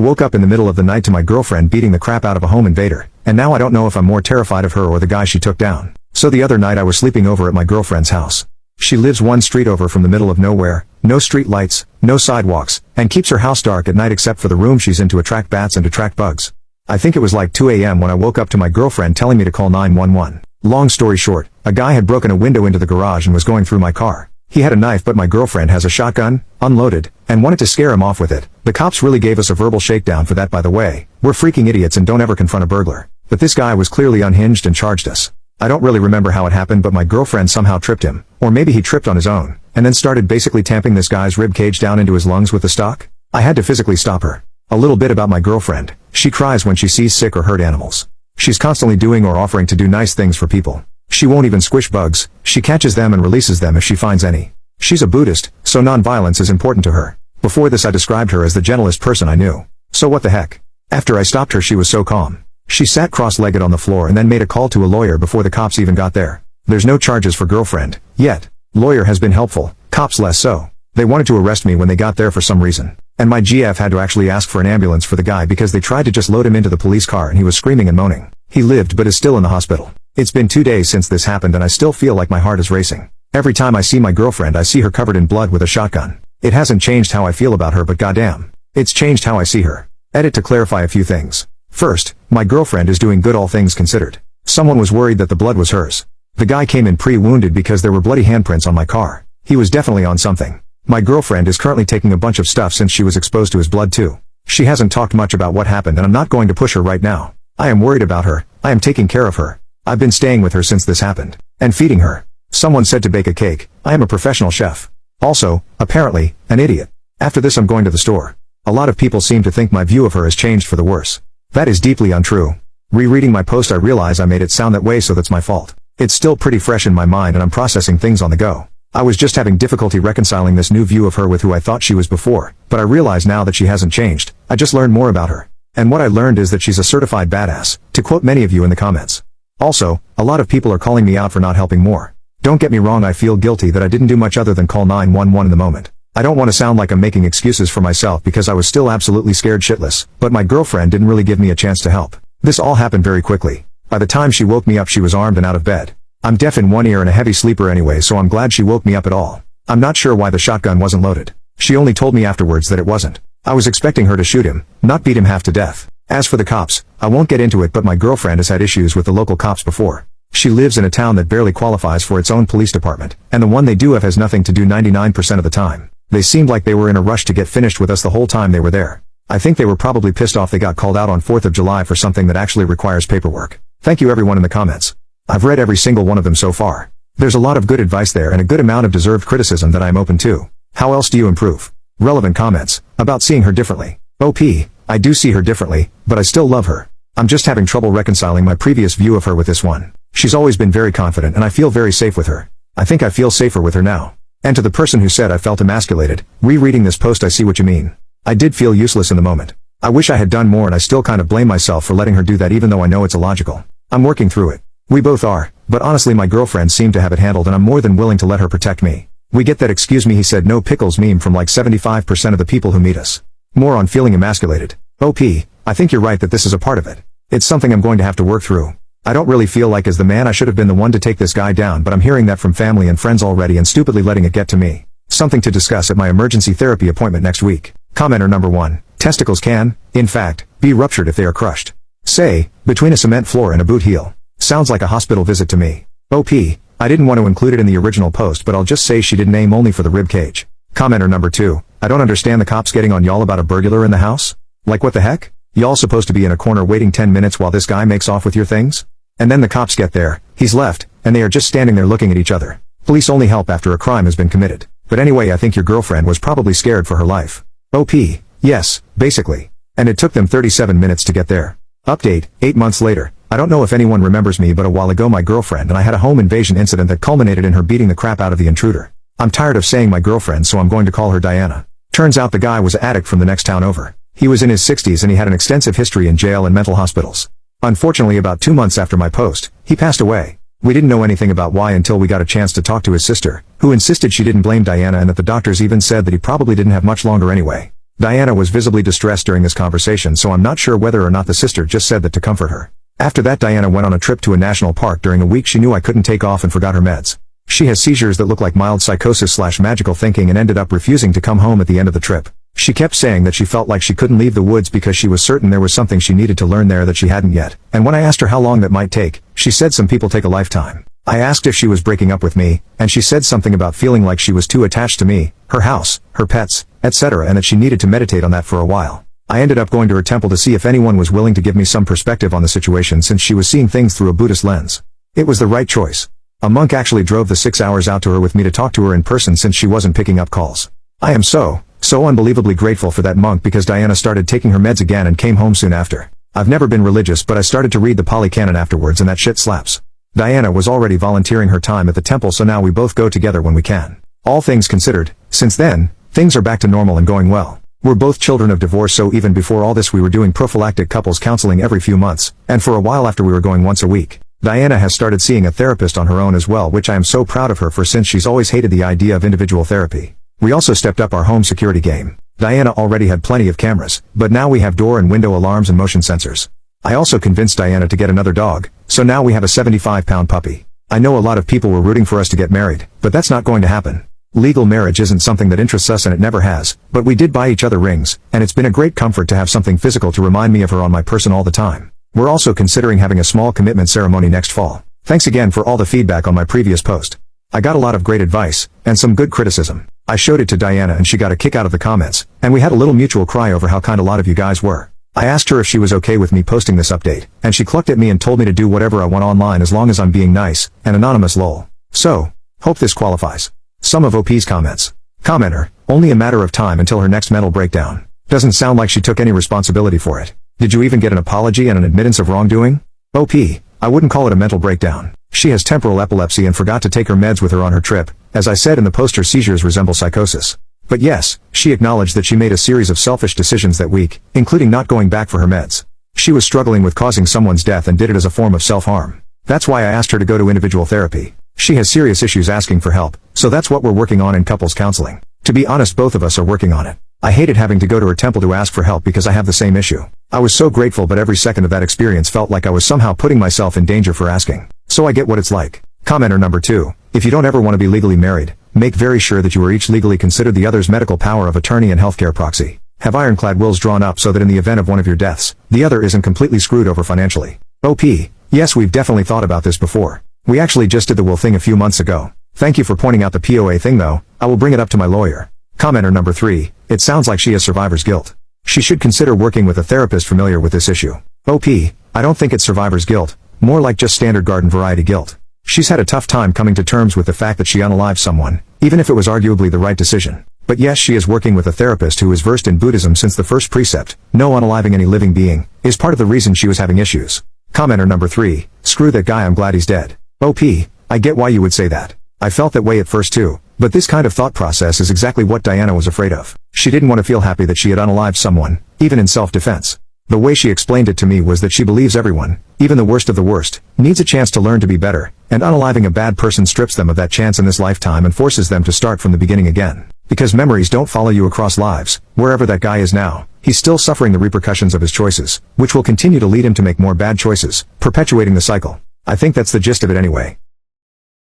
I woke up in the middle of the night to my girlfriend beating the crap out of a home invader, and now I don't know if I'm more terrified of her or the guy she took down. So the other night I was sleeping over at my girlfriend's house. She lives one street over from the middle of nowhere, no street lights, no sidewalks, and keeps her house dark at night except for the room she's in to attract bats and attract bugs. I think it was like 2 a.m. when I woke up to my girlfriend telling me to call 911. Long story short, a guy had broken a window into the garage and was going through my car. He had a knife but my girlfriend has a shotgun, unloaded, and wanted to scare him off with it. The cops really gave us a verbal shakedown for that, by the way. We're freaking idiots and don't ever confront a burglar. But this guy was clearly unhinged and charged us. I don't really remember how it happened, but my girlfriend somehow tripped him, or maybe he tripped on his own, and then started basically tamping this guy's rib cage down into his lungs with the stock. I had to physically stop her. A little bit about my girlfriend. She cries when she sees sick or hurt animals. She's constantly doing or offering to do nice things for people. She won't even squish bugs. She catches them and releases them if she finds any. She's a Buddhist, so non-violence is important to her. Before this I described her as the gentlest person I knew. So what the heck? After I stopped her she was so calm. She sat cross-legged on the floor and then made a call to a lawyer before the cops even got there. There's no charges for girlfriend, yet. Lawyer has been helpful, cops less so. They wanted to arrest me when they got there for some reason. And my GF had to actually ask for an ambulance for the guy because they tried to just load him into the police car and he was screaming and moaning. He lived but is still in the hospital. It's been 2 days since this happened and I still feel like my heart is racing. Every time I see my girlfriend I see her covered in blood with a shotgun. It hasn't changed how I feel about her, but goddamn, it's changed how I see her. Edit to clarify a few things. First, my girlfriend is doing good all things considered. Someone was worried that the blood was hers. The guy came in pre-wounded because there were bloody handprints on my car. He was definitely on something. My girlfriend is currently taking a bunch of stuff since she was exposed to his blood too. She hasn't talked much about what happened and I'm not going to push her right now. I am worried about her. I am taking care of her. I've been staying with her since this happened. And feeding her. Someone said to bake a cake. I am a professional chef. Also, apparently, an idiot. After this I'm going to the store. A lot of people seem to think my view of her has changed for the worse. That is deeply untrue. Rereading my post I realize I made it sound that way, so that's my fault. It's still pretty fresh in my mind and I'm processing things on the go. I was just having difficulty reconciling this new view of her with who I thought she was before, but I realize now that she hasn't changed. I just learned more about her. And what I learned is that she's a certified badass, to quote many of you in the comments. Also, a lot of people are calling me out for not helping more. Don't get me wrong, I feel guilty that I didn't do much other than call 911 in the moment. I don't want to sound like I'm making excuses for myself because I was still absolutely scared shitless, but my girlfriend didn't really give me a chance to help. This all happened very quickly. By the time she woke me up she was armed and out of bed. I'm deaf in one ear and a heavy sleeper anyway, so I'm glad she woke me up at all. I'm not sure why the shotgun wasn't loaded. She only told me afterwards that it wasn't. I was expecting her to shoot him, not beat him half to death. As for the cops, I won't get into it, but my girlfriend has had issues with the local cops before. She lives in a town that barely qualifies for its own police department, and the one they do have has nothing to do 99% of the time. They seemed like they were in a rush to get finished with us the whole time they were there. I think they were probably pissed off they got called out on 4th of July for something that actually requires paperwork. Thank you everyone in the comments. I've read every single one of them so far. There's a lot of good advice there and a good amount of deserved criticism that I'm open to. How else do you improve? Relevant comments, about seeing her differently. OP, I do see her differently, but I still love her. I'm just having trouble reconciling my previous view of her with this one. She's always been very confident and I feel very safe with her. I think I feel safer with her now. And to the person who said I felt emasculated, rereading this post I see what you mean. I did feel useless in the moment. I wish I had done more and I still kind of blame myself for letting her do that even though I know it's illogical. I'm working through it. We both are, but honestly my girlfriend seemed to have it handled and I'm more than willing to let her protect me. We get that excuse me he said no pickles meme from like 75% of the people who meet us. More on feeling emasculated. OP, I think you're right that this is a part of it. It's something I'm going to have to work through. I don't really feel like as the man I should have been the one to take this guy down, but I'm hearing that from family and friends already and stupidly letting it get to me. Something to discuss at my emergency therapy appointment next week. Commenter number 1. Testicles can, in fact, be ruptured if they are crushed. Say, between a cement floor and a boot heel. Sounds like a hospital visit to me. OP, I didn't want to include it in the original post but I'll just say she didn't aim only for the rib cage. Commenter number 2. I don't understand the cops getting on y'all about a burglar in the house. Like what the heck? Y'all supposed to be in a corner waiting 10 minutes while this guy makes off with your things? And then the cops get there, he's left, and they are just standing there looking at each other. Police only help after a crime has been committed. But anyway I think your girlfriend was probably scared for her life. OP, yes, basically. And it took them 37 minutes to get there. Update, 8 months later. I don't know if anyone remembers me but a while ago my girlfriend and I had a home invasion incident that culminated in her beating the crap out of the intruder. I'm tired of saying my girlfriend so I'm going to call her Diana. Turns out the guy was an addict from the next town over. He was in his 60s and he had an extensive history in jail and mental hospitals. Unfortunately about 2 months after my post, he passed away. We didn't know anything about why until we got a chance to talk to his sister, who insisted she didn't blame Diana and that the doctors even said that he probably didn't have much longer anyway. Diana was visibly distressed during this conversation, so I'm not sure whether or not the sister just said that to comfort her. After that, Diana went on a trip to a national park during a week she knew I couldn't take off and forgot her meds. She has seizures that look like mild psychosis/magical thinking and ended up refusing to come home at the end of the trip. She kept saying that she felt like she couldn't leave the woods because she was certain there was something she needed to learn there that she hadn't yet. And when I asked her how long that might take, she said some people take a lifetime. I asked if she was breaking up with me, and she said something about feeling like she was too attached to me, her house, her pets, etc., and that she needed to meditate on that for a while. I ended up going to her temple to see if anyone was willing to give me some perspective on the situation since she was seeing things through a Buddhist lens. It was the right choice. A monk actually drove the 6 hours out to her with me to talk to her in person since she wasn't picking up calls. I am so unbelievably grateful for that monk because Diana started taking her meds again and came home soon after. I've never been religious, but I started to read the Pali Canon afterwards and that shit slaps. Diana was already volunteering her time at the temple, so now we both go together when we can. All things considered, since then, things are back to normal and going well. We're both children of divorce, so even before all this we were doing prophylactic couples counseling every few months, and for a while after we were going once a week. Diana has started seeing a therapist on her own as well, which I am so proud of her for since she's always hated the idea of individual therapy. We also stepped up our home security game. Diana already had plenty of cameras, but now we have door and window alarms and motion sensors. I also convinced Diana to get another dog, so now we have a 75-pound puppy. I know a lot of people were rooting for us to get married, but that's not going to happen. Legal marriage isn't something that interests us and it never has, but we did buy each other rings, and it's been a great comfort to have something physical to remind me of her on my person all the time. We're also considering having a small commitment ceremony next fall. Thanks again for all the feedback on my previous post. I got a lot of great advice, and some good criticism. I showed it to Diana and she got a kick out of the comments, and we had a little mutual cry over how kind a lot of you guys were. I asked her if she was okay with me posting this update, and she clucked at me and told me to do whatever I want online as long as I'm being nice, and anonymous lol. So, hope this qualifies. Some of OP's comments. Commenter, only a matter of time until her next mental breakdown. Doesn't sound like she took any responsibility for it. Did you even get an apology and an admittance of wrongdoing? OP, I wouldn't call it a mental breakdown. She has temporal epilepsy and forgot to take her meds with her on her trip. As I said in the post, her seizures resemble psychosis. But yes, she acknowledged that she made a series of selfish decisions that week, including not going back for her meds. She was struggling with causing someone's death and did it as a form of self-harm. That's why I asked her to go to individual therapy. She has serious issues asking for help, so that's what we're working on in couples counseling. To be honest, both of us are working on it. I hated having to go to her temple to ask for help because I have the same issue. I was so grateful, but every second of that experience felt like I was somehow putting myself in danger for asking. So I get what it's like. Commenter number 2, if you don't ever want to be legally married, make very sure that you are each legally considered the other's medical power of attorney and healthcare proxy. Have ironclad wills drawn up so that in the event of one of your deaths, the other isn't completely screwed over financially. OP, yes, we've definitely thought about this before. We actually just did the will thing a few months ago. Thank you for pointing out the POA thing though, I will bring it up to my lawyer. Commenter number 3, it sounds like she has survivor's guilt. She should consider working with a therapist familiar with this issue. OP, I don't think it's survivor's guilt, more like just standard garden variety guilt. She's had a tough time coming to terms with the fact that she unalived someone, even if it was arguably the right decision. But yes, she is working with a therapist who is versed in Buddhism since the first precept, no unaliving any living being, is part of the reason she was having issues. Commenter number 3, screw that guy, I'm glad he's dead. OP, I get why you would say that. I felt that way at first too, but this kind of thought process is exactly what Diana was afraid of. She didn't want to feel happy that she had unalived someone, even in self-defense. The way she explained it to me was that she believes everyone, even the worst of the worst, needs a chance to learn to be better, and unaliving a bad person strips them of that chance in this lifetime and forces them to start from the beginning again. Because memories don't follow you across lives, wherever that guy is now, he's still suffering the repercussions of his choices, which will continue to lead him to make more bad choices, perpetuating the cycle. I think that's the gist of it anyway.